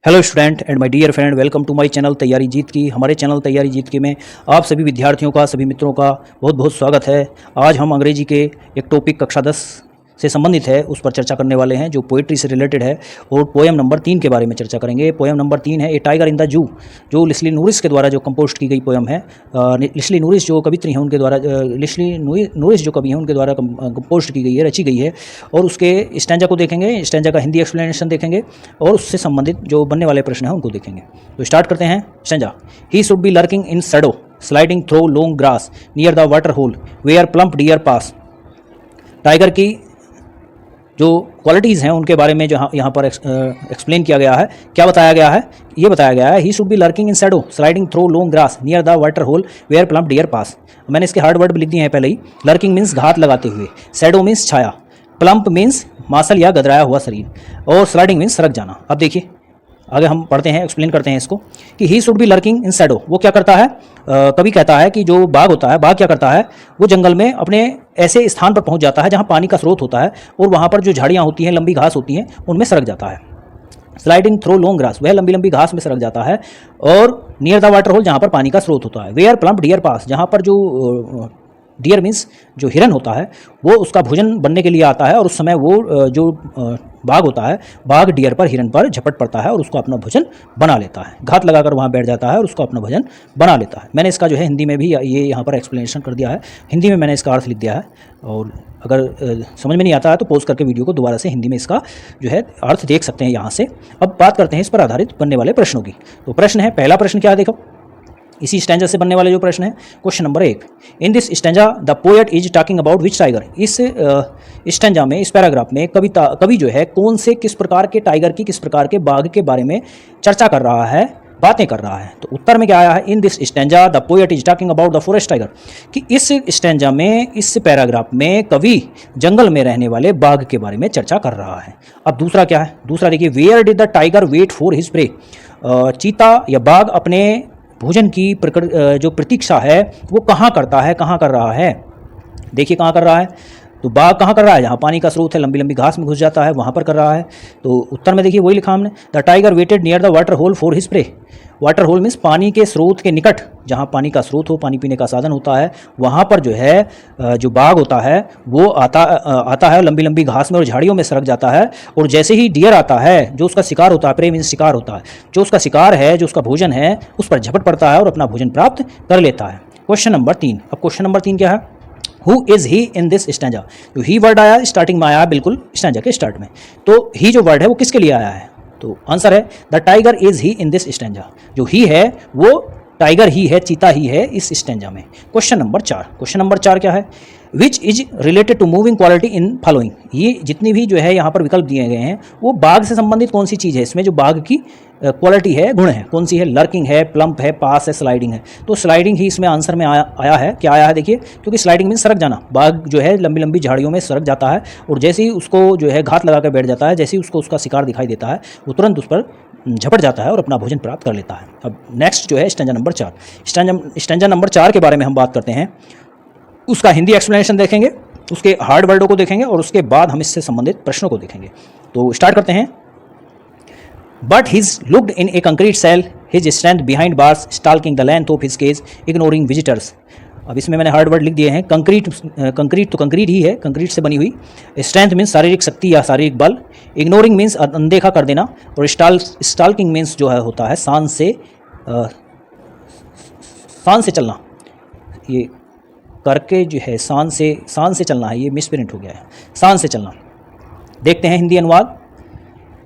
Hello student and my dear friend, welcome to my channel तैयारी जीत की। हमारे चैनल तैयारी जीत की में आप सभी विद्यार्थियों का, सभी मित्रों का बहुत बहुत स्वागत है। आज हम अंग्रेजी के एक टॉपिक कक्षा 10 से संबंधित है उस पर चर्चा करने वाले हैं जो पोइट्री से रिलेटेड है, और पोएम नंबर 3 के बारे में चर्चा करेंगे। पोएम नंबर 3 है ए टाइगर इन द जू, जो लिस्ली नूरिस के द्वारा जो कंपोस्ट की गई पोएम है। लिस्ली नूरिस जो कवित्री हैं उनके द्वारा, लिस्ली नूरिस जो कवि हैं उनके द्वारा कंपोस्ट की गई है, रची गई है। और उसके स्टैंजा को देखेंगे, स्टैंजा का हिंदी एक्सप्लेनेशन देखेंगे और उससे संबंधित जो बनने वाले प्रश्न हैं उनको देखेंगे। तो स्टार्ट करते हैं stanza. He should be lurking in shadow sliding through long grass near the water hole where plump deer pass. Tiger की जो क्वालिटीज़ हैं उनके बारे में जो यहाँ पर एक्सप्लेन किया गया है। क्या बताया गया है? ये बताया गया है he should be lurking in shadow sliding through long grass near the water hole where plump deer pass. मैंने इसके हार्ड वर्ड लिख दिए हैं पहले ही। लर्किंग मीन्स घात लगाते हुए, शैडो मीन्स छाया, प्लम्प मीन्स मासल या गदराया हुआ शरीर, और स्लाइडिंग मीन्स सरक जाना। अब देखिए आगे हम पढ़ते हैं, एक्सप्लेन करते हैं इसको कि ही should be lurking in shadow. वो क्या करता है? कवि कहता है कि जो बाघ होता है, बाघ क्या करता है? वो जंगल में अपने ऐसे स्थान पर पहुंच जाता है जहां पानी का स्रोत होता है, और वहां पर जो झाड़ियां होती हैं, लंबी घास होती हैं, उनमें सरक जाता है। स्लाइडिंग थ्रू लॉन्ग ग्रास, वह लंबी लंबी घास में सरक जाता है। और नियर द वाटर होल, जहां पर पानी का स्रोत होता है। वेयर प्लम्प डियर पास, जहां पर जो डियर मीन्स जो हिरन होता है वो उसका भोजन बनने के लिए आता है, और उस समय वो जो बाघ होता है, बाघ डियर पर, हिरन पर झपट पड़ता है और उसको अपना भोजन बना लेता है। घात लगाकर वहाँ बैठ जाता है और उसको अपना भोजन बना लेता है। मैंने इसका जो है हिंदी में भी ये यहाँ पर एक्सप्लेनेशन कर दिया है, हिंदी में मैंने इसका अर्थ लिख दिया है। और अगर समझ में नहीं आता है तो पॉज करके वीडियो को दोबारा से हिंदी में इसका जो है अर्थ देख सकते हैं यहाँ से। अब बात करते हैं इस पर आधारित बनने वाले प्रश्नों की। तो प्रश्न है, पहला प्रश्न क्या है देखो, इसी स्टैंजा से बनने वाले जो प्रश्न है। Question number 1, in this stanza the poet is talking about which tiger. इस स्टैंजा में, इस पैराग्राफ में कवि जो है कौन से, किस प्रकार के टाइगर की, किस प्रकार के बाघ के बारे में चर्चा कर रहा है, बातें कर रहा है। तो उत्तर में क्या आया है? In this stanza the poet is talking about the forest tiger, कि इस स्टैंजा में, इस पैराग्राफ में कवि जंगल में रहने वाले बाघ के बारे में चर्चा कर रहा है। अब दूसरा क्या है? दूसरा देखिए, where did the tiger wait for his prey. चीता या बाघ अपने भोजन की जो प्रतीक्षा है वो कहाँ करता है, कहाँ कर रहा है? देखिए कहाँ कर रहा है। तो बाघ कहाँ कर रहा है? जहाँ पानी का स्रोत है, लंबी लंबी घास में घुस जाता है, वहाँ पर कर रहा है। तो उत्तर में देखिए वही लिखा हमने, the tiger waited near the water hole for his prey. Water hole means पानी के स्रोत के निकट, जहाँ पानी का स्रोत हो, पानी पीने का साधन होता है, वहाँ पर जो है जो बाघ होता है वो आता है लंबी लंबी घास में और झाड़ियों में सरक जाता है। और जैसे ही डियर आता है, जो उसका शिकार होता है, प्रे मीन्स शिकार होता है, जो उसका शिकार है, जो उसका भोजन है, उस पर झपट पड़ता है और अपना भोजन प्राप्त कर लेता है। Question number 3। अब क्वेश्चन नंबर 3 क्या है? Who is he in this stanza. तो ही वर्ड आया स्टार्टिंग में, आया बिल्कुल स्टैंजा के स्टार्ट में। तो ही जो वर्ड है वो किसके लिए आया है? तो आंसर है the tiger is he in this stanza. जो ही है वो टाइगर ही है, चीता ही है इस स्टैंजा में। Question number 4। क्वेश्चन नंबर 4 क्या है? Which is related to moving quality in following. ये जितनी भी जो है यहाँ पर विकल्प दिए गए हैं वो बाघ से संबंधित कौन सी चीज़ है? इसमें जो बाघ की क्वालिटी है, गुण है, कौन सी है? लर्किंग है, प्लम्प है, पास है, स्लाइडिंग है। तो स्लाइडिंग ही इसमें आंसर में आया है। क्या आया है देखिए, क्योंकि स्लाइडिंग मीन सरक जाना। बाघ जो है लंबी लंबी झाड़ियों में सरक जाता है, और जैसे ही उसको जो है घात लगा कर बैठ जाता है, जैसे ही उसको उसका शिकार दिखाई देता है, वो तुरंत उस पर झपट जाता है और अपना भोजन प्राप्त कर लेता है। अब नेक्स्ट जो है स्टैंजा नंबर 4। स्टैंजा नंबर 4 के बारे में हम बात करते हैं। उसका हिंदी एक्सप्लेनेशन देखेंगे, उसके हार्ड वर्डों को देखेंगे, और उसके बाद हम इससे संबंधित प्रश्नों को देखेंगे। तो स्टार्ट करते हैं। But he's locked in a concrete cell, his strength behind bars, stalking the length of his cage, ignoring visitors. अब इसमें मैंने हार्ड वर्ड लिख दिए हैं। कंक्रीट तो कंक्रीट ही है, कंक्रीट से बनी हुई। स्ट्रेंथ मीन्स शारीरिक शक्ति या शारीरिक बल, इग्नोरिंग मीन्स अनदेखा कर देना, और स्टाल्किंग मीन्स जो है होता है शान से चलना। ये करके जो है शान से चलना है, ये मिसप्रिंट हो गया है, शान से चलना। देखते हैं हिंदी अनुवाद।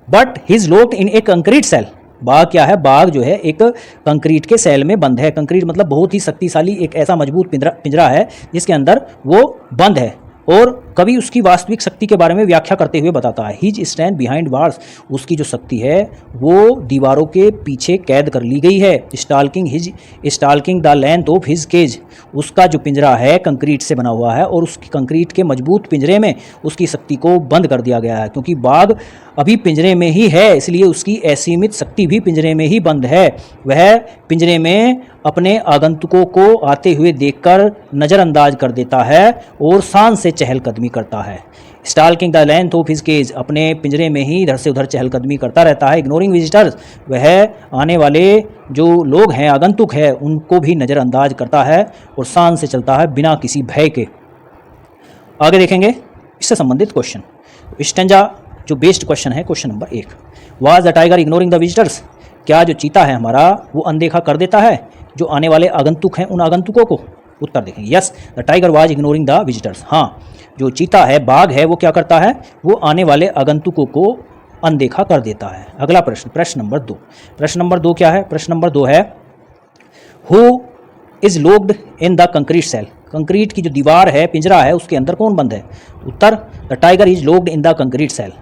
But his locked in a concrete cell. बाघ क्या है? बाघ जो है एक कंक्रीट के सेल में बंद है। कंक्रीट मतलब बहुत ही शक्तिशाली एक ऐसा मजबूत पिंजरा है जिसके अंदर वो बंद है। और कभी उसकी वास्तविक शक्ति के बारे में व्याख्या करते हुए बताता है, हिज स्टैंड बिहाइंड वार्स। उसकी जो शक्ति है वो दीवारों के पीछे कैद कर ली गई है। Stalking the length of his cage. उसका जो पिंजरा है कंक्रीट से बना हुआ है, और उसकी कंक्रीट के मजबूत पिंजरे में उसकी शक्ति को बंद कर दिया गया है। क्योंकि बाघ अभी पिंजरे में ही है, इसलिए उसकी असीमित शक्ति भी पिंजरे में ही बंद है। वह पिंजरे में अपने आगंतुकों को आते हुए देखकर नज़रअंदाज कर देता है और शान से चहलकदमी करता है। Stalking the length of his cage, अपने पिंजरे में ही इधर से उधर चहलकदमी करता रहता है। इग्नोरिंग विजिटर्स, वह आने वाले जो लोग हैं, आगंतुक है, उनको भी नज़रअंदाज करता है और शान से चलता है बिना किसी भय के। आगे देखेंगे इससे संबंधित क्वेश्चन। स्टेंजा जो बेस्ड क्वेश्चन है, question number 1, was the tiger ignoring the visitors, क्या जो चीता है हमारा वो अनदेखा कर देता है जो आने वाले आगंतुक हैं, उन आगंतुकों को? उत्तर देखेंगे yes, the tiger was ignoring the visitors. हाँ, जो चीता है, बाघ है, वो क्या करता है, वो आने वाले आगंतुकों को अनदेखा कर देता है। अगला प्रश्न, प्रश्न नंबर 2। प्रश्न नंबर 2 क्या है? प्रश्न नंबर 2 है who is locked in the concrete cell, concrete की जो दीवार है, पिंजरा है, उसके अंदर कौन बंद है? उत्तर, the tiger is locked in the concrete cell,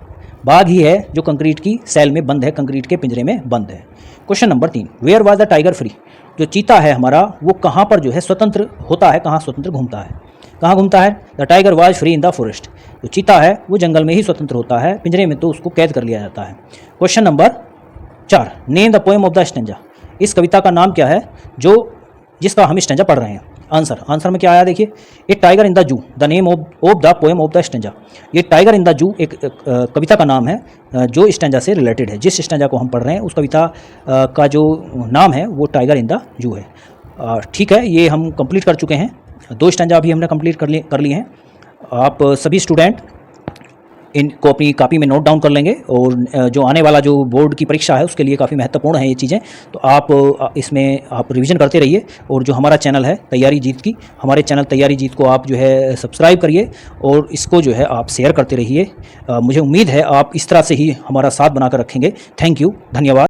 बाघ ही है जो कंक्रीट की सेल में बंद है, कंक्रीट के पिंजरे में बंद है। Question number 3, where was the tiger free, जो चीता है हमारा वो कहाँ पर जो है स्वतंत्र होता है, कहाँ स्वतंत्र घूमता है? कहाँ घूमता है? The tiger was free in the forest, जो चीता है वो जंगल में ही स्वतंत्र होता है, पिंजरे में तो उसको कैद कर लिया जाता है। Question number 4, name the poem of the stanza, इस कविता का नाम क्या है जो जिसका हम स्टेंजा पढ़ रहे हैं? आंसर में क्या आया देखिए, a tiger in the zoo, the name of the poem of the stanza. ये टाइगर इन द जू एक कविता का नाम है जो स्टेंजा से रिलेटेड है। जिस स्टेंजा को हम पढ़ रहे हैं उस कविता का जो नाम है वो टाइगर इन द जू है। ठीक है, ये हम कंप्लीट कर चुके हैं, 2 स्टेंजा अभी हमने कंप्लीट कर लिए हैं। आप सभी स्टूडेंट इनको अपनी कॉपी में नोट डाउन कर लेंगे और जो आने वाला जो बोर्ड की परीक्षा है उसके लिए काफ़ी महत्वपूर्ण है ये चीज़ें, तो आप इसमें आप रिवीजन करते रहिए। और जो हमारा चैनल है तैयारी जीत की, हमारे चैनल तैयारी जीत को आप जो है सब्सक्राइब करिए और इसको जो है आप शेयर करते रहिए। मुझे उम्मीद है आप इस तरह से ही हमारा साथ बनाकर रखेंगे। थैंक यू, धन्यवाद।